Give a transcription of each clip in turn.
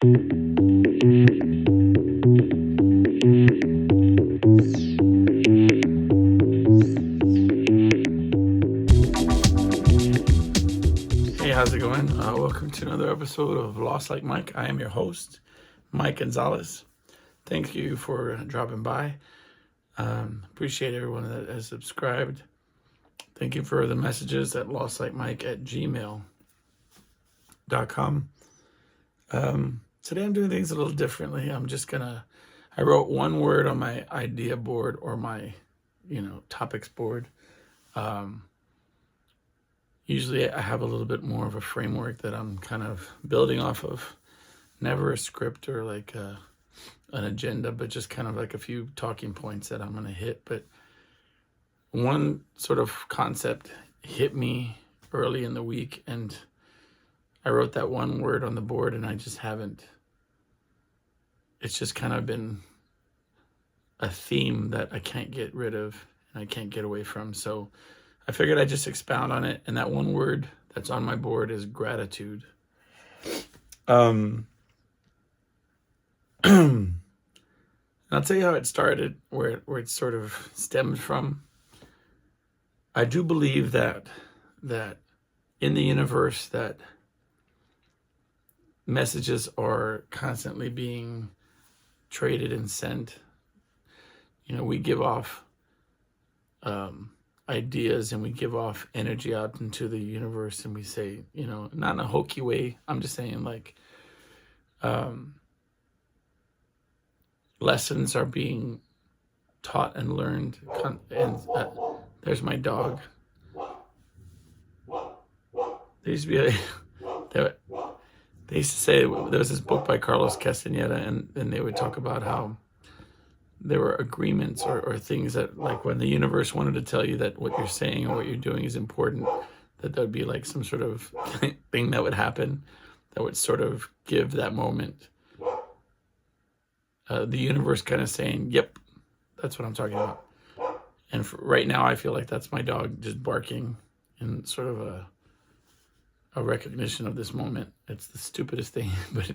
Hey, how's it going? Welcome to another episode of Lost Like Mike. I am your host, Mike Gonzalez. Thank you for dropping by. Appreciate everyone that has subscribed. Thank you for the messages at lostlikemike@gmail.com. Today I'm doing things a little differently. I wrote one word on my idea board or my, topics board. Usually I have a little bit more of a framework that I'm kind of building off of. Never a script or like an agenda, but just kind of like a few talking points that I'm going to hit. But one sort of concept hit me early in the week, and I wrote that one word on the board, and I just haven't. It's just kind of been a theme that I can't get rid of and I can't get away from. So I figured I'd just expound on it. And that one word that's on my board is gratitude. And I'll tell you how it started, where it sort of stemmed from. I do believe that in the universe that messages are constantly being traded and sent. We give off ideas and we give off energy out into the universe, and we say, not in a hokey way. I'm just saying, like, lessons are being taught and learned. And there's my dog. There used to be they used to say, there was this book by Carlos Castaneda, and they would talk about how there were agreements or things that, like, when the universe wanted to tell you that what you're saying or what you're doing is important, that there'd be like some sort of thing that would happen that would sort of give that moment. The universe kind of saying, yep, that's what I'm talking about. And right now I feel like that's my dog just barking in sort of a recognition of this moment. It's the stupidest thing, but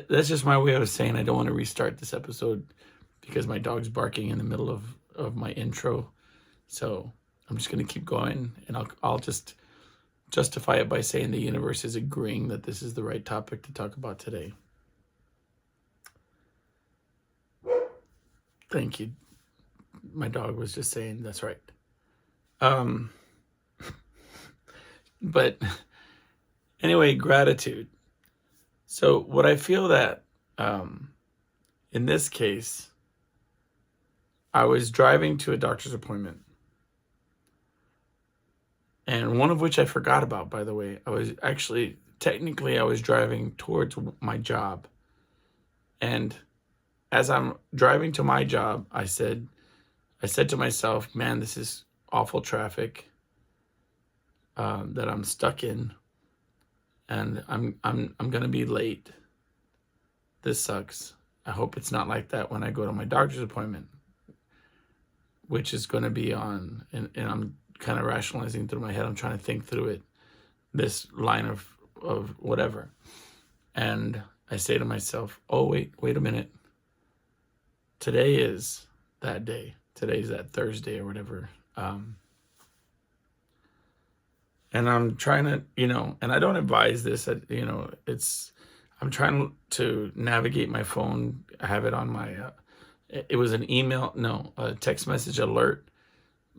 that's just my way of saying I don't want to restart this episode because my dog's barking in the middle of my intro. So I'm just going to keep going, and I'll just justify it by saying the universe is agreeing that this is the right topic to talk about today. Thank you. My dog was just saying that's right. But anyway, gratitude. So what I feel that in this case, I was driving to a doctor's appointment, and one of which I forgot about, by the way. I was driving towards my job, and as I'm driving to my job, I said to myself, man, this is awful traffic that I'm stuck in, and I'm gonna be late. This sucks. I hope it's not like that when I go to my doctor's appointment, which is going to be on, and I'm kind of rationalizing through my head. I'm trying to think through it, this line of whatever. And I say to myself, oh, wait a minute. Today is that day. Today's that Thursday or whatever. And I'm trying to, and I don't advise this, I'm trying to navigate my phone. I have it on my, it was an email, no, a text message alert,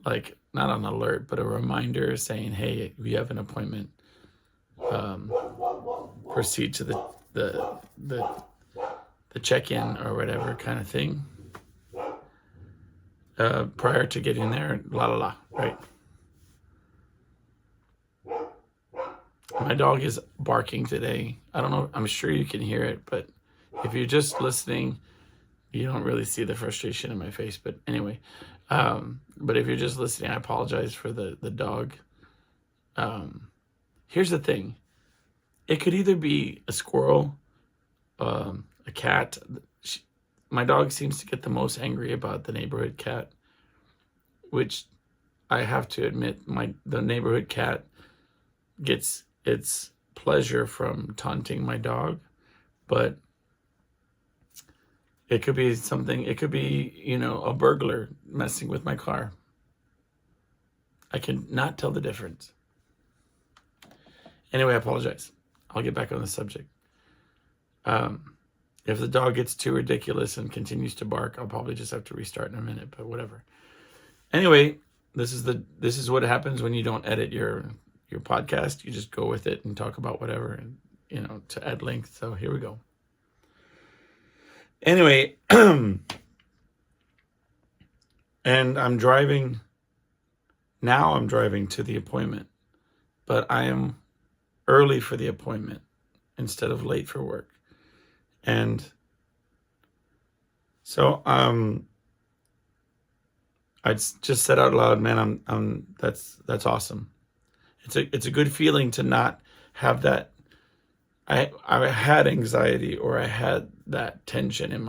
like not an alert, but a reminder saying, hey, you have an appointment. Proceed to the check-in or whatever kind of thing. Prior to getting there, right? My dog is barking today. I don't know. I'm sure you can hear it, but if you're just listening, you don't really see the frustration in my face. But anyway, but if you're just listening, I apologize for the dog. Here's the thing. It could either be a squirrel, a cat. My dog seems to get the most angry about the neighborhood cat, which I have to admit, the neighborhood cat gets its pleasure from taunting my dog, But it could be something, it could be, a burglar messing with my car. I can not tell the difference. Anyway, I apologize. I'll get back on the subject. If the dog gets too ridiculous and continues to bark, I'll probably just have to restart in a minute, but whatever. Anyway, this is what happens when you don't edit your podcast. You just go with it and talk about whatever, and to add length. So here we go. Anyway, and I'm driving to the appointment, but I am early for the appointment instead of late for work. And so I just said out loud, man, that's awesome. It's a good feeling to not have that. I had anxiety, or I had that tension in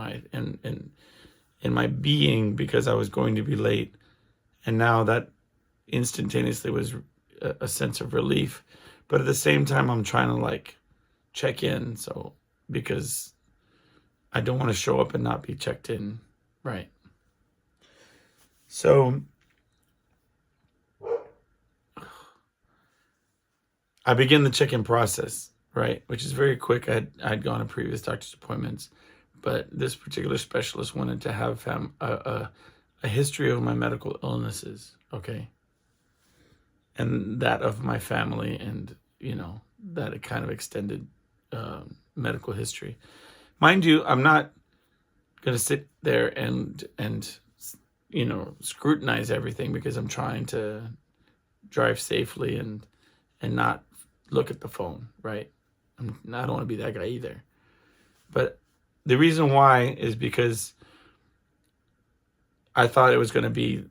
my being because I was going to be late, and now that instantaneously was a sense of relief. But at the same time, I'm trying to check in, so because I don't want to show up and not be checked in right. So I begin the check-in process, right, which is very quick. I'd gone to previous doctor's appointments, but this particular specialist wanted to have a history of my medical illnesses, okay, and that of my family, and that kind of extended medical history. Mind you, I'm not going to sit there and scrutinize everything, because I'm trying to drive safely and not look at the phone, right? I don't want to be that guy either. But the reason why is because I thought it was going to be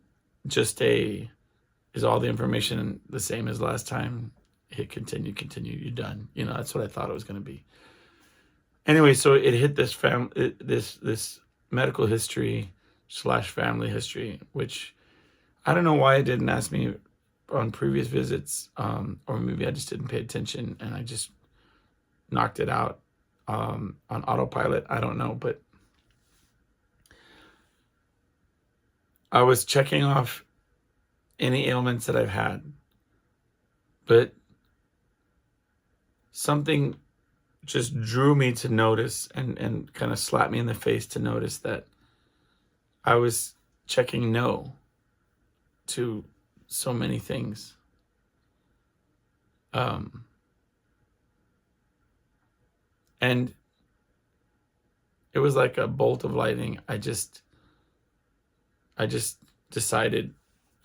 just is all the information the same as last time? Hit continue, you're done. That's what I thought it was going to be. Anyway, so it hit this medical history / family history, which I don't know why it didn't ask me on previous visits, or maybe I just didn't pay attention and I just knocked it out on autopilot. I don't know, but I was checking off any ailments that I've had, but something just drew me to notice and kind of slapped me in the face to notice that I was checking no to so many things. And it was like a bolt of lightning. I just decided,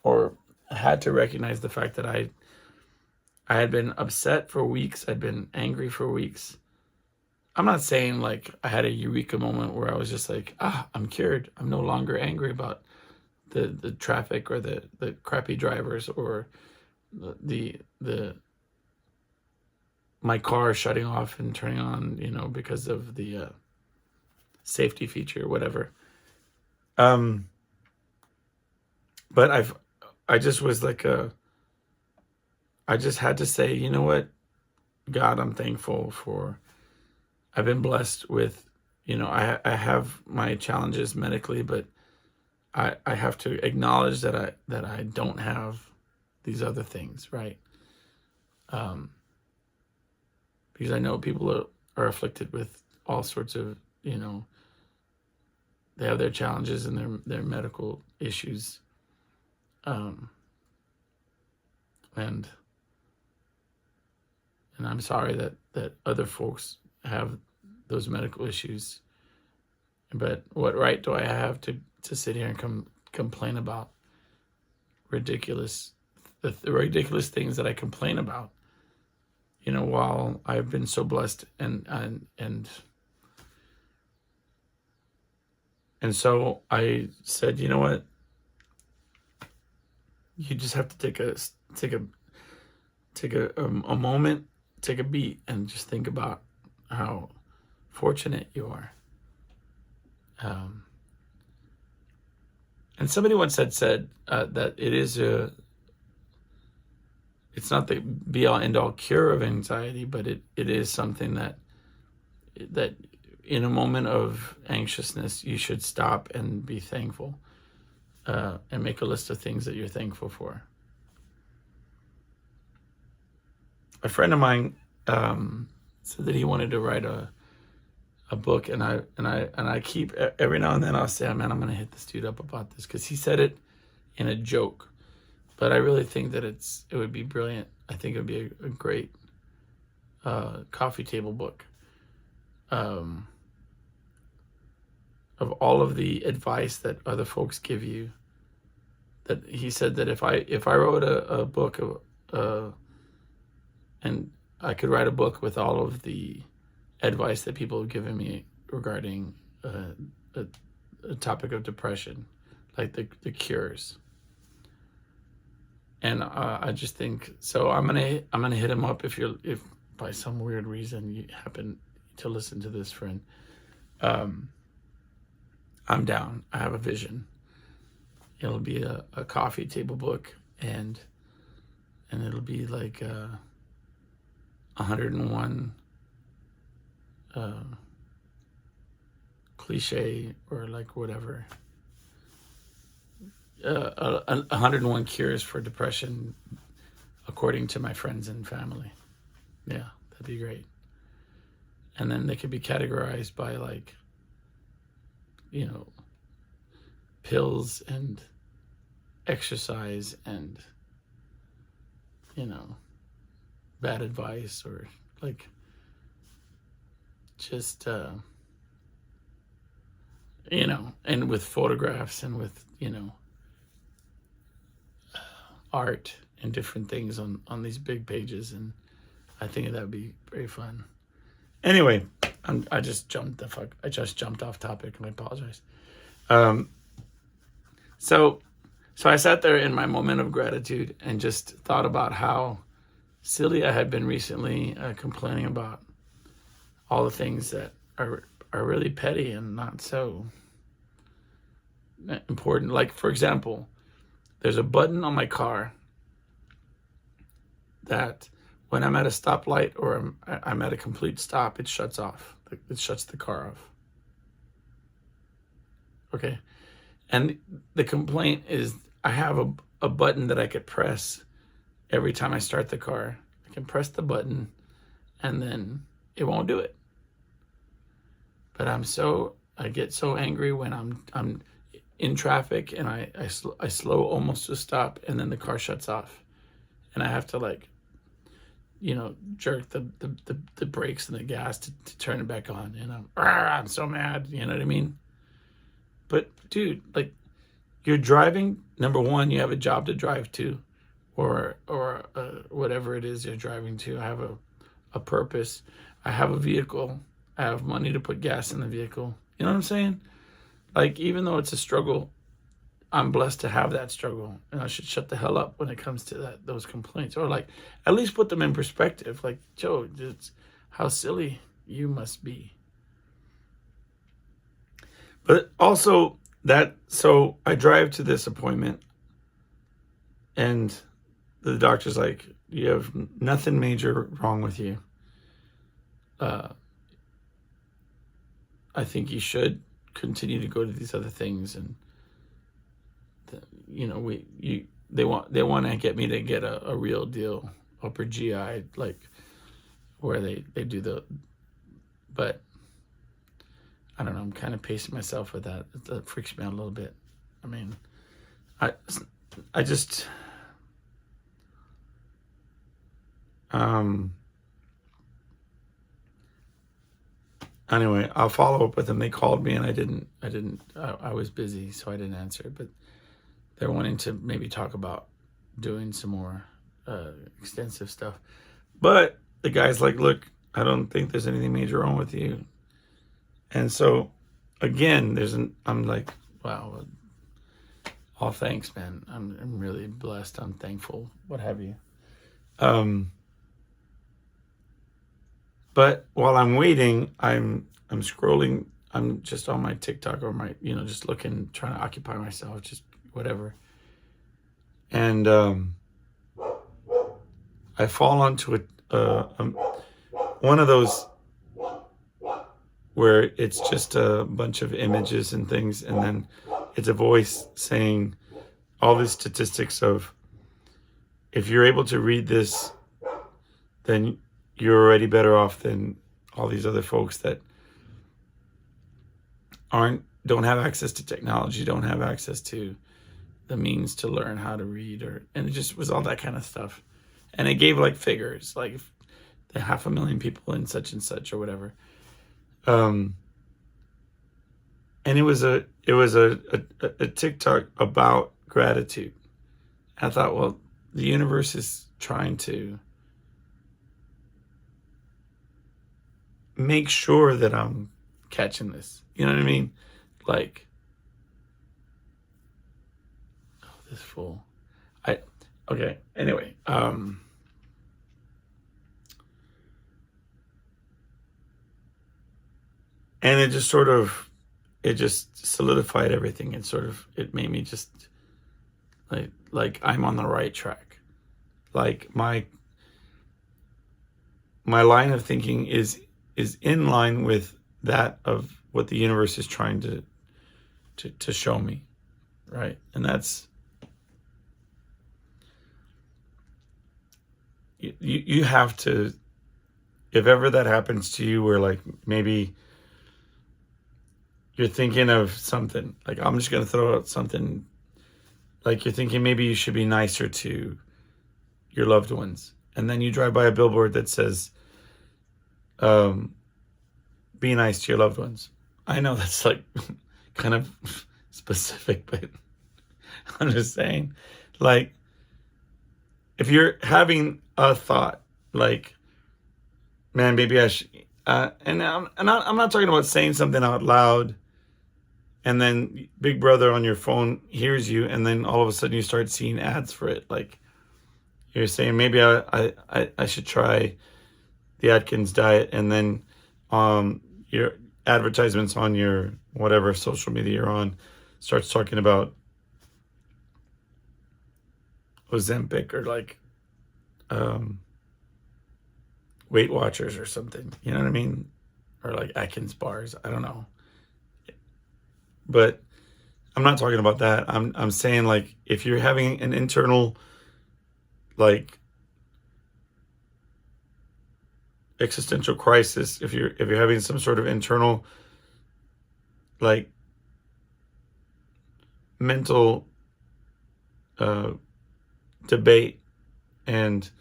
or had to recognize the fact that I had been upset for weeks. I'd been angry for weeks. I'm not saying I had a eureka moment where I was just I'm cured. I'm no longer angry about the traffic or the crappy drivers or the my car shutting off and turning on, because of the safety feature, whatever. But I just was I just had to say, you know what, God, I'm thankful for. I've been blessed with, I have my challenges medically, but I have to acknowledge that I don't have these other things, right? Because I know people are afflicted with all sorts of, they have their challenges and their medical issues, and I'm sorry that other folks have those medical issues. But what right do I have to sit here and complain about the ridiculous things that I complain about, while I've been so blessed, and so I said, you know what, you just have to take a moment, take a beat, and just think about how fortunate you are. And somebody once had said that it's not the be all end all cure of anxiety, but it is something that in a moment of anxiousness, you should stop and be thankful, and make a list of things that you're thankful for. A friend of mine said that he wanted to write a book, and I keep, every now and then I'll say, man, I'm gonna hit this dude up about this, because he said it in a joke, but I really think that it would be brilliant. I think it would be a great coffee table book, of all of the advice that other folks give you. That he said that if I wrote a book of, and I could write a book with all of the advice that people have given me regarding a topic of depression, like the cures. And I just think so. I'm gonna hit him up if by some weird reason you happen to listen to this, friend. I'm down. I have a vision. It'll be a coffee table book, and it'll be like 101 cliche, or like whatever, 101 cures for depression according to my friends and family. Yeah, that'd be great. And then they could be categorized by, like, pills and exercise and bad advice, or like just and with photographs and with art and different things on these big pages. And I think that would be very fun. Anyway, I just jumped off topic, and I apologize. So I sat there in my moment of gratitude and just thought about how silly I had been recently, complaining about all the things that are really petty and not so important. Like, for example, there's a button on my car that when I'm at a stoplight or I'm at a complete stop, it shuts off. It shuts the car off. Okay. And the complaint is I have a button that I could press every time I start the car. I can press the button and then it won't do it. But I get so angry when I'm in traffic and I slow almost to a stop, and then the car shuts off. And I have to jerk the brakes and the gas to turn it back on. And I'm so mad, you know what I mean? But dude, like, you're driving. Number one, you have a job to drive to, or whatever it is you're driving to. I have a purpose. I have a vehicle. I have money to put gas in the vehicle. You know what I'm saying? Like, even though it's a struggle, I'm blessed to have that struggle, and I should shut the hell up when it comes to those complaints, or like at least put them in perspective. Like, Joe, it's how silly you must be. But also so I drive to this appointment, and the doctor's like, you have nothing major wrong with you. I think you should continue to go to these other things, and they want to get me to get a real deal upper GI, like where they do but I don't know, I'm kind of pacing myself with that. That freaks me out a little bit. I mean, I just anyway, I'll follow up with them. They called me and I was busy, so I didn't answer, but they're wanting to maybe talk about doing some more extensive stuff. But the guy's like, look, I don't think there's anything major wrong with you. And so again, I'm like, wow, all thanks, man. I'm really blessed. I'm thankful, what have you. But while I'm waiting, I'm scrolling. I'm just on my TikTok or my, just looking, trying to occupy myself, just whatever. And I fall onto one of those where it's just a bunch of images and things, and then it's a voice saying all these statistics of, if you're able to read this, then you're already better off than all these other folks that don't have access to technology, don't have access to the means to learn how to read, and it just was all that kind of stuff. And it gave like figures, like the 500,000 people in such and such or whatever. And it was a TikTok about gratitude. I thought, well, the universe is trying to make sure that I'm catching this. You know what I mean? Like, oh, this fool. Okay. Anyway, and it just solidified everything. It made me just like I'm on the right track. Like my line of thinking is in line with that of what the universe is trying to show me, right? And that's, you have to, if ever that happens to you where like maybe you're thinking of something, like I'm just going to throw out something, like you're thinking maybe you should be nicer to your loved ones, and then you drive by a billboard that says, be nice to your loved ones. I know that's like kind of specific, but I'm just saying, like, if you're having a thought like, man, maybe I should, and I'm not talking about saying something out loud and then Big Brother on your phone hears you, and then all of a sudden you start seeing ads for it. Like, you're saying, maybe I should try the Atkins diet, and then your advertisements on your whatever social media you're on starts talking about Ozempic or like Weight Watchers or something. You know what I mean? Or like Atkins bars. I don't know. But I'm not talking about that. I'm saying, like, if you're having an internal like existential crisis, if you're having some sort of internal like mental debate, and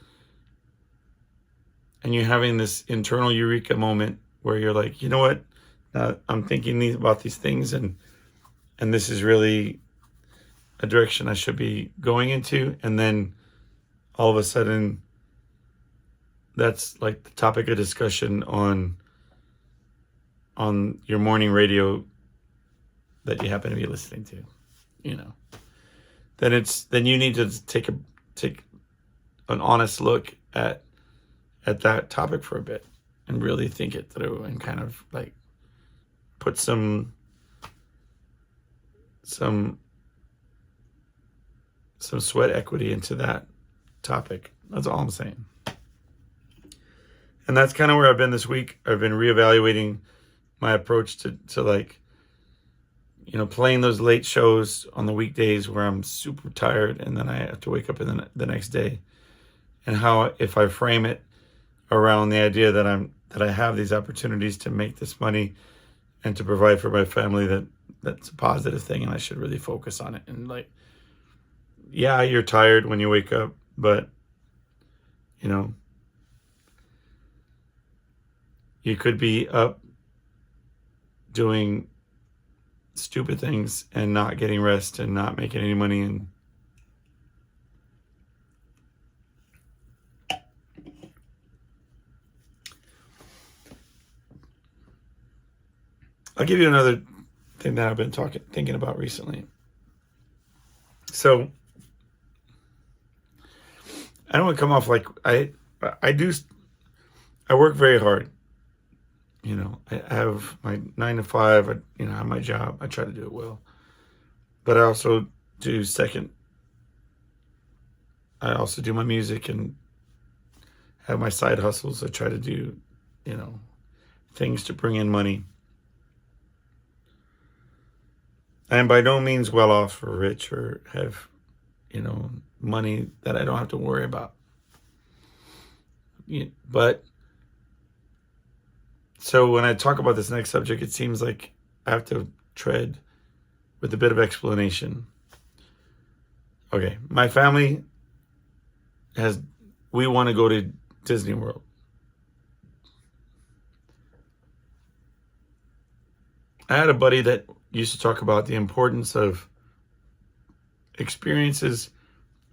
you're having this internal eureka moment where you're like, you know what, I'm thinking about these things, and this is really a direction I should be going into, and then all of a sudden that's like the topic of discussion on your morning radio that you happen to be listening to, you know, then you need to take an honest look at that topic for a bit and really think it through, and kind of like put some sweat equity into that topic. That's all I'm saying. And that's kind of where I've been this week. I've been reevaluating my approach to like, you know, playing those late shows on the weekdays where I'm super tired and then I have to wake up in the next day, and how, if I frame it around the idea that I have these opportunities to make this money and to provide for my family, that's a positive thing, and I should really focus on it. And like, yeah, you're tired when you wake up, but you know, you could be up doing stupid things and not getting rest and not making any money. And I'll give you another thing that I've been thinking about recently. So I don't want to come off like I work very hard. You know, I have my 9 to 5. I have my job. I try to do it well, but I also do I also do my music and have my side hustles. I try to do, things to bring in money. I'm by no means well off or rich or have, money that I don't have to worry about. But so when I talk about this next subject, it seems like I have to tread with a bit of explanation. Okay, my family we want to go to Disney World. I had a buddy that used to talk about the importance of experiences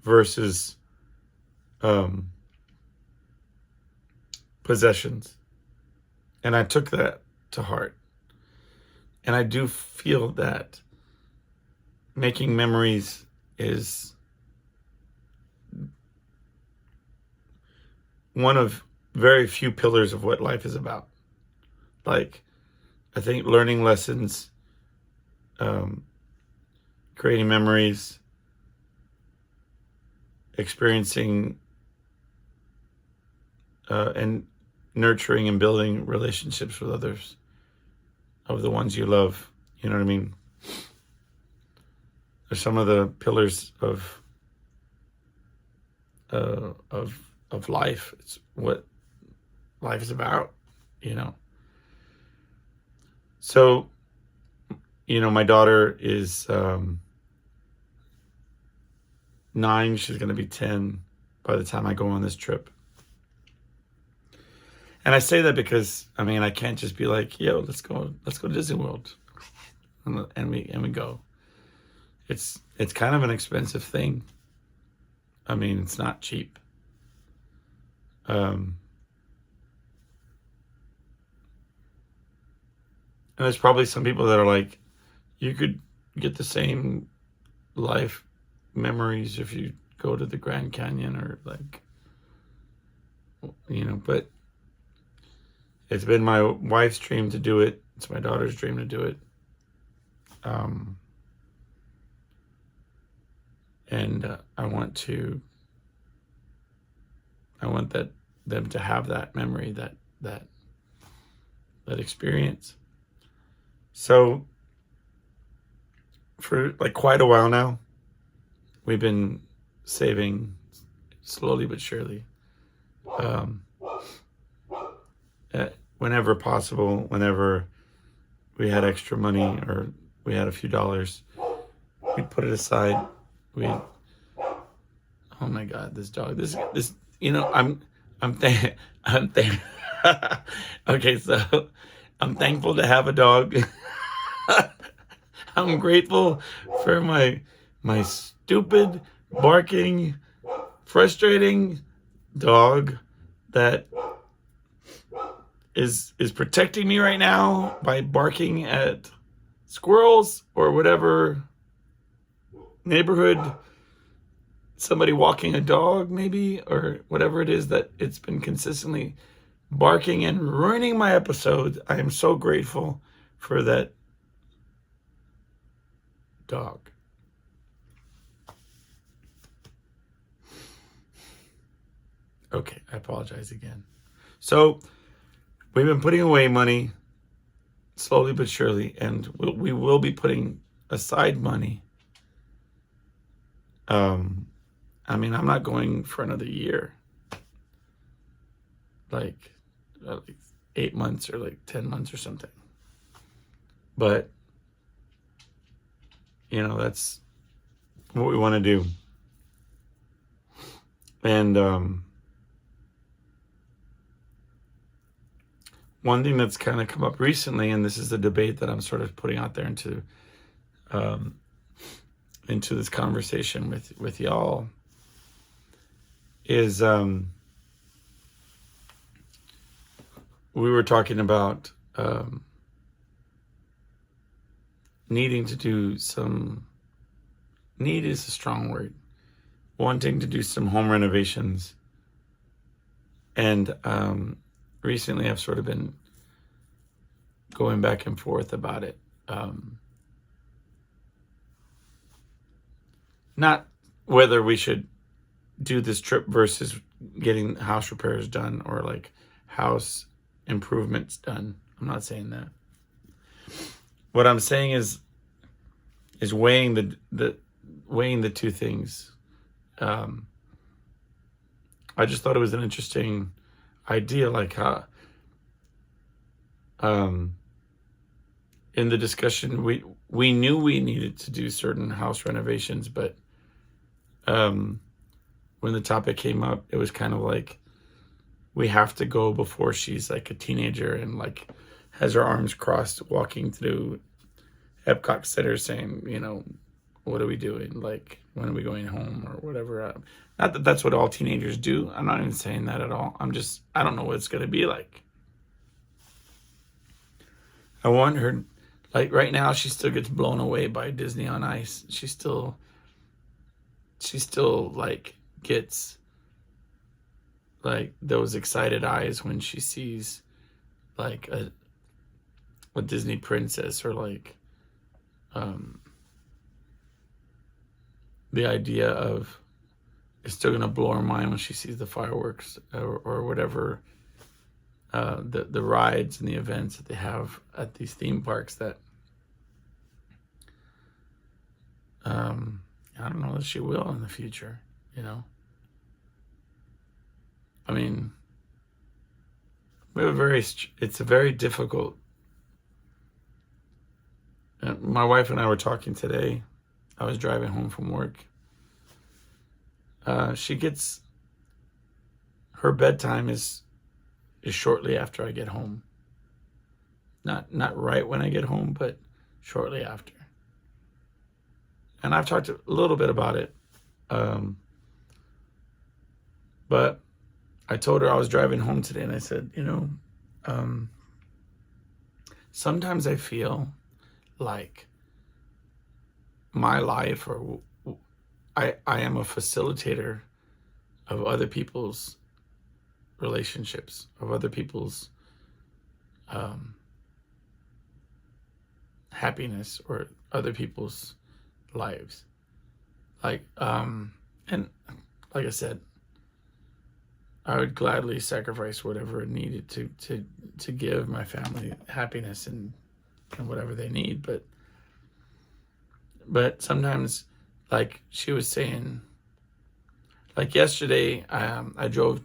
versus possessions. And I took that to heart. And I do feel that making memories is one of very few pillars of what life is about. Like, I think learning lessons, creating memories, experiencing and nurturing and building relationships with others, of the ones you love. You know what I mean? Are some of the pillars of life. It's what life is about, So, my daughter is 9. She's going to be 10 by the time I go on this trip. And I say that because, I can't just be like, yo, let's go to Disney World. And we go. It's kind of an expensive thing. It's not cheap. And there's probably some people that are like, you could get the same life memories if you go to the Grand Canyon or but it's been my wife's dream to do it. It's my daughter's dream to do it. And I want them to have that memory, that experience. So for quite a while now, we've been saving slowly but surely. Whenever possible, whenever we had extra money or we had a few dollars, we'd put it aside. Oh my God, this dog, okay, so I'm thankful to have a dog. I'm grateful for my stupid, barking, frustrating dog that is protecting me right now by barking at squirrels or whatever neighborhood, somebody walking a dog maybe, or whatever it is that it's been consistently barking and ruining my episodes. I am so grateful for that dog. Okay, I apologize again. So we've been putting away money slowly but surely, and we will be putting aside money. I'm not going for another year, like 8 months or 10 months or something. But, that's what we want to do. And one thing that's kind of come up recently, and this is the debate that I'm sort of putting out there into this conversation with y'all, is we were talking about needing to do some, need is a strong word, wanting to do some home renovations. And recently I've sort of been going back and forth about it. Not whether we should do this trip versus getting house repairs done or house improvements done. I'm not saying that. What I'm saying is weighing the two things. I just thought it was an interesting idea, like how in the discussion we knew we needed to do certain house renovations, but when the topic came up, it was kind of like we have to go before she's like a teenager and like has her arms crossed walking through Epcot Center saying, what are we doing? Like, when are we going home or whatever? Not that that's what all teenagers do. I'm not even saying that at all. I don't know what it's going to be like. I want her, like right now, she still gets blown away by Disney on Ice. She still like gets like those excited eyes when she sees like a Disney princess, or like the idea of, it's still gonna blow her mind when she sees the fireworks or whatever, the rides and the events that they have at these theme parks that I don't know that she will in the future. I mean, it's a very difficult. My wife and I were talking today. I was driving home from work. Her bedtime is shortly after I get home. Not right when I get home, but shortly after. And I've talked a little bit about it. But I told her I was driving home today, and I said, sometimes I feel like my life, or I am a facilitator of other people's relationships, of other people's happiness, or other people's lives. Like, and like I said, I would gladly sacrifice whatever it needed to give my family happiness and whatever they need. But sometimes, like she was saying, like yesterday, I drove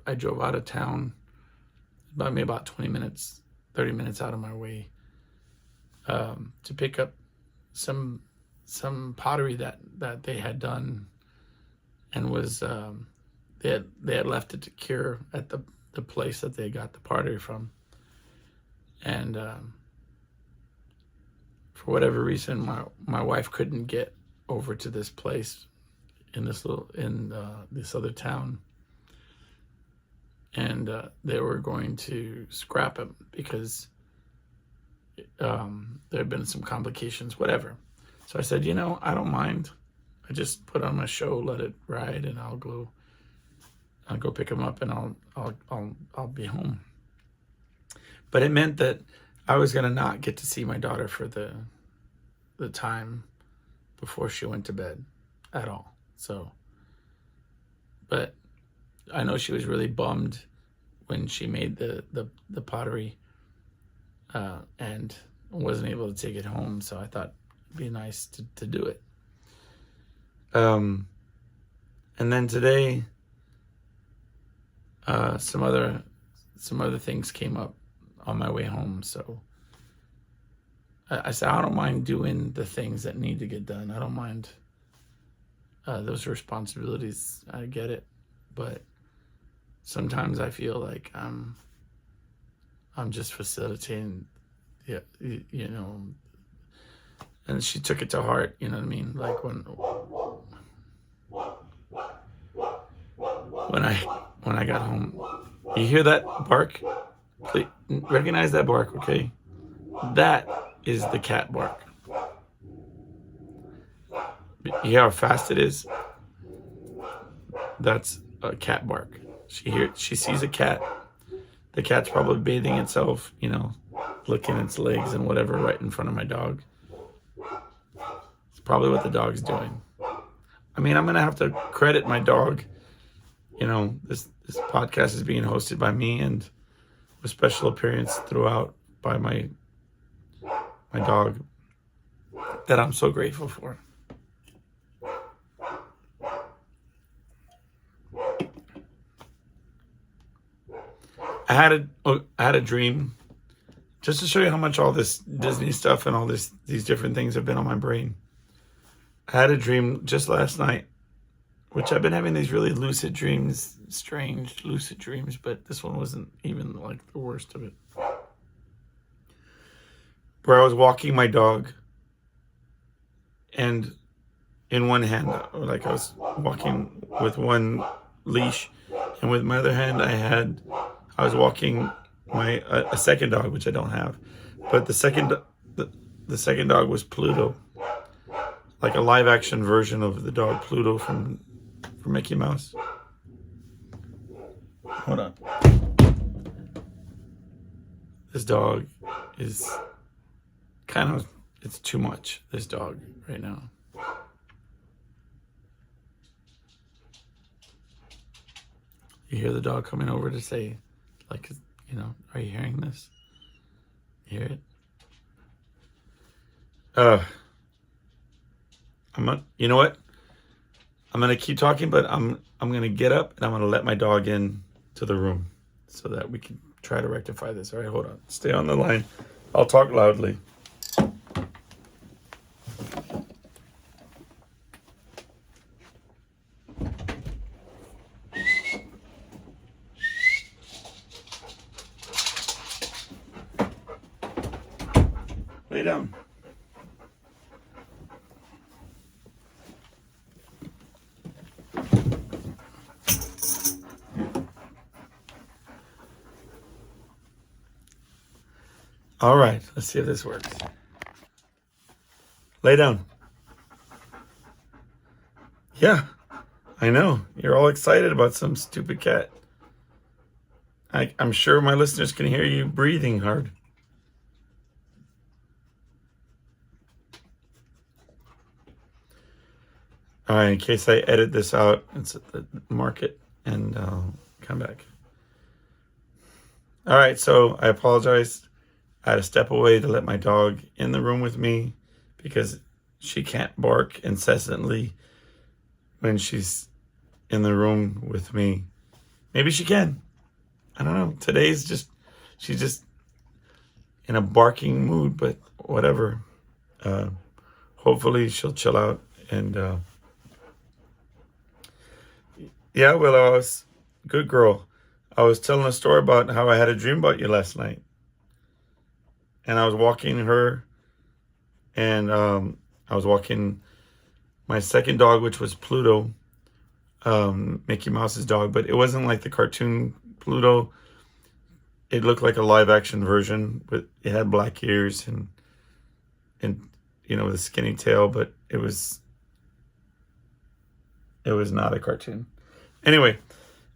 I drove out of town, about 20 minutes, 30 minutes out of my way, to pick up some pottery that they had done, and was they had left it to cure at the place that they got the pottery from. And for whatever reason, my wife couldn't get over to this place in this other town, and they were going to scrap them because there had been some complications, whatever. So I said, I don't mind. I just put on my show, let it ride, and I'll go pick them up, and I'll be home. But it meant that I was gonna not get to see my daughter for the time before she went to bed at all. So, but I know she was really bummed when she made the pottery and wasn't able to take it home. So I thought it'd be nice to do it. And then today, some other things came up on my way home. So I said, I don't mind doing the things that need to get done. I don't mind those responsibilities. I get it. But sometimes I feel like I'm just facilitating, and she took it to heart, you know what I mean? Like when I got home. You hear that bark? Please recognize that bark, okay? That is the cat bark. You hear how fast it is? That's a cat bark. She sees a cat. The cat's probably bathing itself, licking its legs and whatever right in front of my dog. It's probably what the dog's doing. I mean, I'm gonna have to credit my dog. This podcast is being hosted by me, and with special appearance throughout by my dog, that I'm so grateful for. I had a dream, just to show you how much all this Disney stuff and all these different things have been on my brain. I had a dream just last night, which I've been having these really lucid dreams, strange lucid dreams, but this one wasn't even like the worst of it. Where I was walking my dog, and in one hand, like I was walking with one leash, and with my other hand I was walking my a second dog, which I don't have, but the second dog was Pluto, like a live action version of the dog Pluto from Mickey Mouse. Hold on. This dog is it's too much, this dog right now. You hear the dog coming over to say, like, you know, are you hearing this? You hear it? You know what? I'm gonna keep talking, but I'm gonna get up and I'm gonna let my dog in to the room so that we can try to rectify this. All right, hold on. Stay on the line. I'll talk loudly. Lay down. All right, let's see if this works. Lay down. Yeah, I know. You're all excited about some stupid cat. I'm sure my listeners can hear you breathing hard. All right, in case I edit this out, it's mark it and come back. All right, so I apologize. I had to step away to let my dog in the room with me because she can't bark incessantly when she's in the room with me. Maybe she can. I don't know. She's just in a barking mood, but whatever. Hopefully she'll chill out. And yeah, well, I was good girl. I was telling a story about how I had a dream about you last night. And I was walking her, and I was walking my second dog, which was Pluto, Mickey Mouse's dog, but it wasn't like the cartoon Pluto. It looked like a live action version, but it had black ears and you know, with a skinny tail, but it was not a cartoon. Anyway,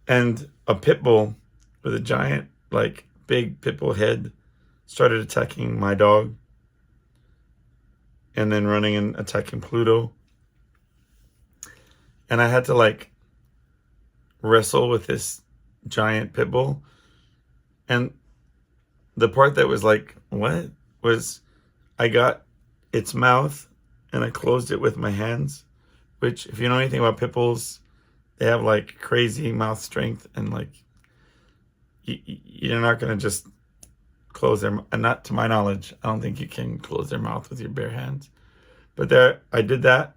and a pit bull with a giant, like, big pit bull head started attacking my dog, and then running and attacking Pluto. And I had to, like, wrestle with this giant pit bull. And the part that was like, what? Was I got its mouth and I closed it with my hands, which, if you know anything about pit bulls, they have, like, crazy mouth strength, and, like, you're not going to just close their, and not to my knowledge, I don't think you can close their mouth with your bare hands. But there, I did that,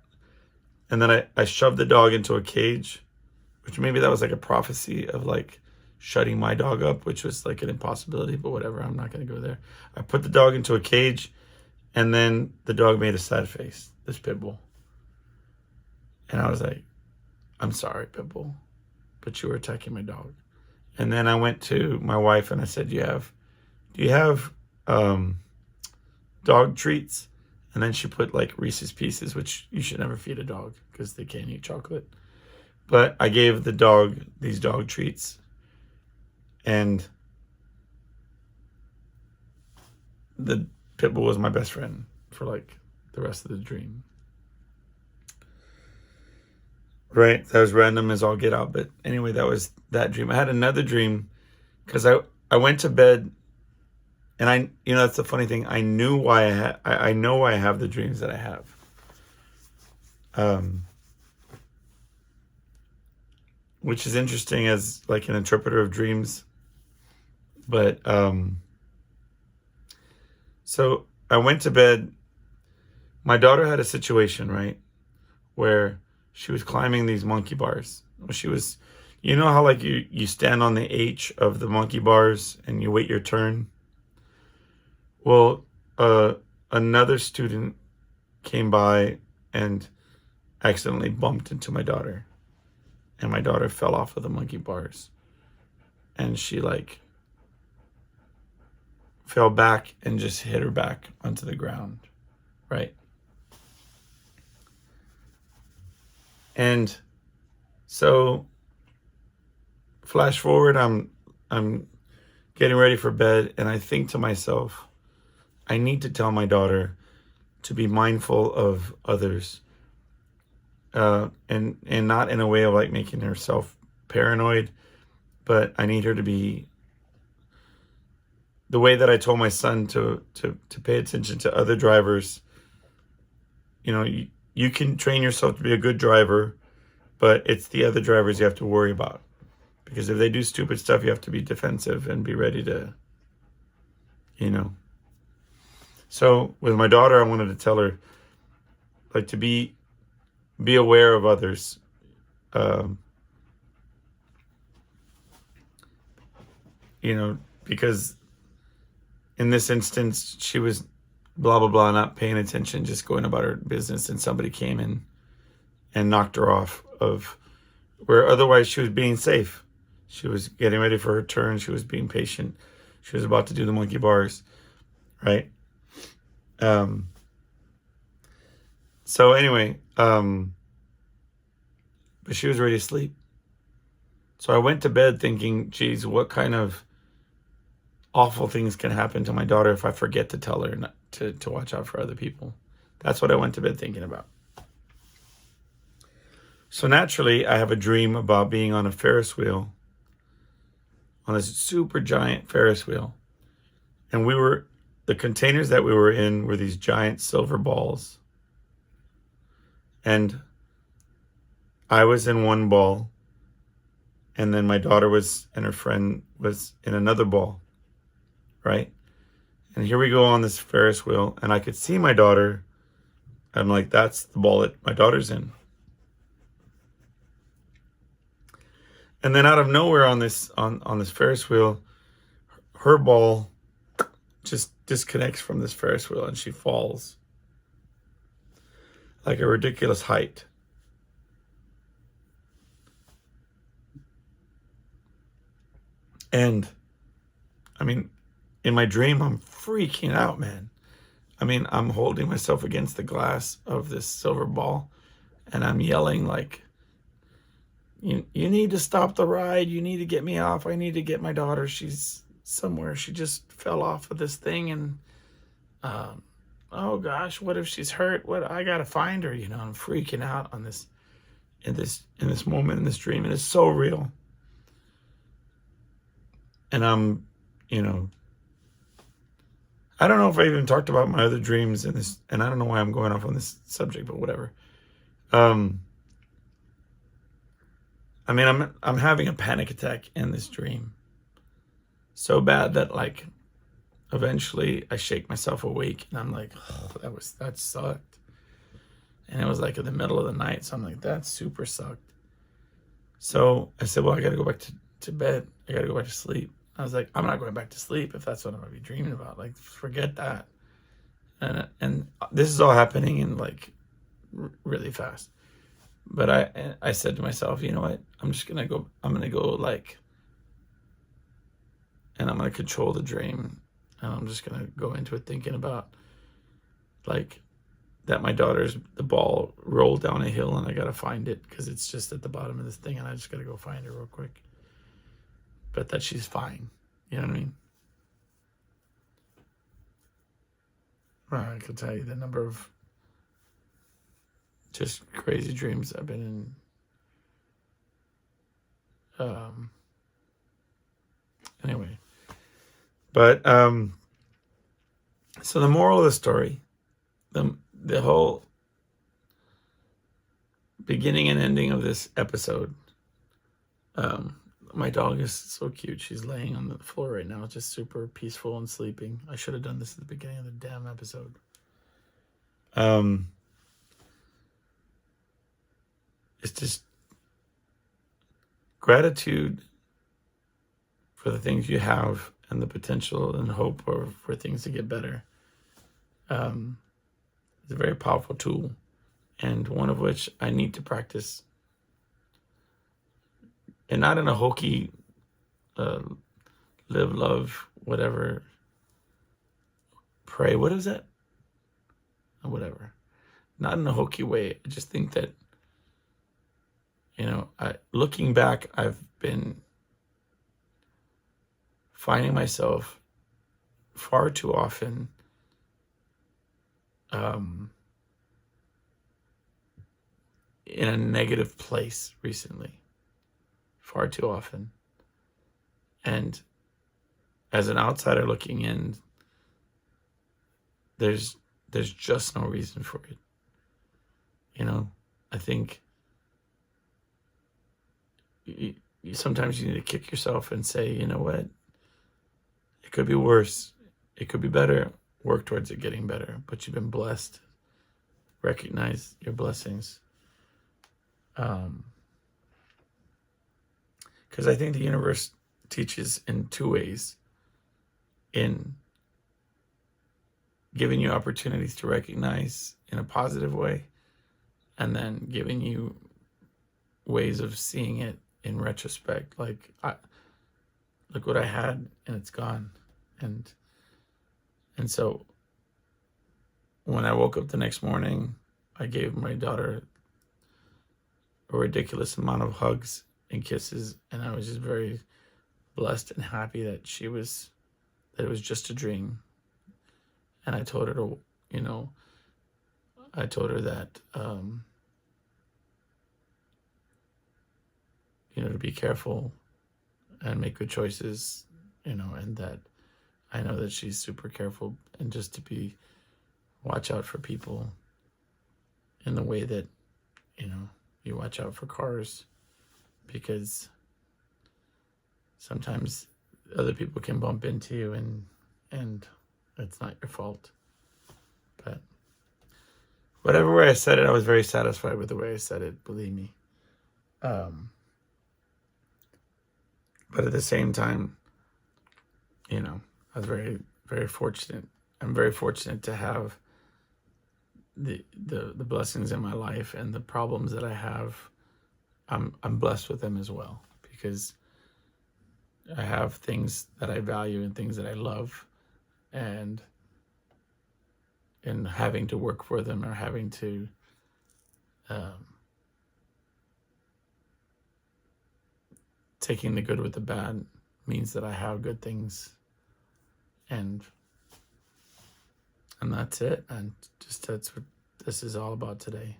and then I shoved the dog into a cage, which maybe that was like a prophecy of, like, shutting my dog up, which was like an impossibility, but whatever, I'm not going to go there. I put the dog into a cage, and then the dog made a sad face, this pit bull. And I was like, I'm sorry, pit bull, but you were attacking my dog. And then I went to my wife and I said, do you have dog treats? And then she put, like, Reese's Pieces, which you should never feed a dog because they can't eat chocolate. But I gave the dog these dog treats, and the pit bull was my best friend for, like, the rest of the dream. Right, that was random as all get out. But anyway, that was that dream. I had another dream because I went to bed, And that's the funny thing. I knew why I know why I have the dreams that I have. Which is interesting as like an interpreter of dreams. But so I went to bed. My daughter had a situation, right, where she was climbing these monkey bars. She was, you know how like you stand on the H of the monkey bars and you wait your turn? Well, another student came by and accidentally bumped into my daughter. And my daughter fell off of the monkey bars. And she like fell back and just hit her back onto the ground, right? And so flash forward, I'm getting ready for bed, and I think to myself, I need to tell my daughter to be mindful of others, and not in a way of like making herself paranoid, but I need her to be the way that I told my son to pay attention to other drivers. You can train yourself to be a good driver, but it's the other drivers you have to worry about. Because if they do stupid stuff, you have to be defensive and be ready to, So with my daughter, I wanted to tell her, like, to be aware of others. Because in this instance, she was blah, blah, blah, not paying attention, just going about her business, and somebody came in and knocked her off of where otherwise she was being safe. She was getting ready for her turn. She was being patient. She was about to do the monkey bars, right? So anyway, but she was ready to sleep. So I went to bed thinking, geez, what kind of awful things can happen to my daughter if I forget to tell her not to watch out for other people. That's what I went to bed thinking about. So naturally, I have a dream about being on a Ferris wheel, on this super giant Ferris wheel. And the containers that we were in were these giant silver balls. And I was in one ball, and then my daughter and her friend was in another ball, right? And here we go on this Ferris wheel, and I could see my daughter. I'm like, that's the ball that my daughter's in. And then out of nowhere on this Ferris wheel, her ball just disconnects from this Ferris wheel and she falls like a ridiculous height. And I mean, in my dream, I'm freaking out, man. I mean, I'm holding myself against the glass of this silver ball and I'm yelling like, you need to stop the ride. You need to get me off. I need to get my daughter. She's somewhere. She just fell off of this thing. And, oh gosh, what if she's hurt? I got to find her. I'm freaking out on this, in this moment, in this dream. And it's so real. And I'm, I don't know if I even talked about my other dreams in this, and I don't know why I'm going off on this subject, but whatever. I mean, I'm having a panic attack in this dream. So bad that like eventually I shake myself awake and I'm like, oh, that sucked. And it was like in the middle of the night. So I'm like, that super sucked. So I said, well, I got to go back to bed. I got to go back to sleep. I was like, I'm not going back to sleep if that's what I'm going to be dreaming about. Like, forget that. And this is all happening in like really fast. But I said to myself, you know what? I'm going to go like, and I'm going to control the dream. And I'm just going to go into it thinking about like that the ball rolled down a hill and I got to find it because it's just at the bottom of this thing and I just got to go find her real quick. But that she's fine. You know what I mean? Well, I could tell you the number of just crazy dreams I've been in. Anyway. But So the moral of the story, the whole beginning and ending of this episode, my dog is so cute. She's laying on the floor right now, just super peaceful and sleeping. I should have done this at the beginning of the damn episode. It's just gratitude for the things you have and the potential and hope for things to get better. It's a very powerful tool, and one of which I need to practice, and not in a hokey, live, love, whatever, pray. What is that? Whatever. Not in a hokey way. I just think that, looking back, I've been finding myself far too often in a negative place recently. Far too often. And as an outsider looking in, there's just no reason for it. I think sometimes you need to kick yourself and say, you know what? It could be worse. It could be better. Work towards it getting better. But you've been blessed. Recognize your blessings. Because I think the universe teaches in two ways. In giving you opportunities to recognize in a positive way, and then giving you ways of seeing it in retrospect. Like, look what I had, and it's gone. And so when I woke up the next morning, I gave my daughter a ridiculous amount of hugs and kisses, and I was just very blessed and happy that it was just a dream. And I told her to, that, to be careful and make good choices, and that I know that she's super careful, and just to watch out for people in the way that, you watch out for cars, because sometimes other people can bump into you and it's not your fault. But whatever way I said it, I was very satisfied with the way I said it, believe me. But at the same time, I was very, very fortunate. I'm very fortunate to have the blessings in my life, and the problems that I have, I'm blessed with them as well, because I have things that I value and things that I love, and having to work for them, or having to taking the good with the bad, means that I have good things, and that's it. And just that's what this is all about today.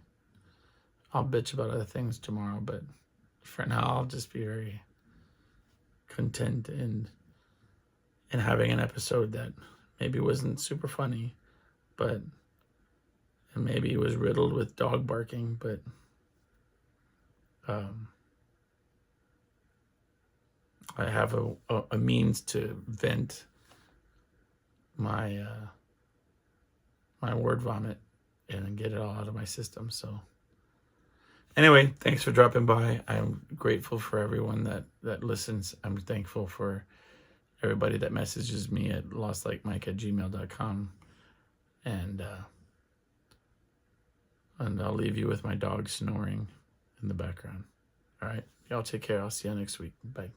I'll bitch about other things tomorrow, but for now I'll just be very content in having an episode that maybe wasn't super funny, and maybe it was riddled with dog barking, but I have a means to vent my my word vomit and get it all out of my system. So anyway, thanks for dropping by. I'm grateful for everyone that listens. I'm thankful for everybody that messages me at lostlikemike@gmail.com. And I'll leave you with my dog snoring in the background. All right. Y'all take care. I'll see you next week. Bye.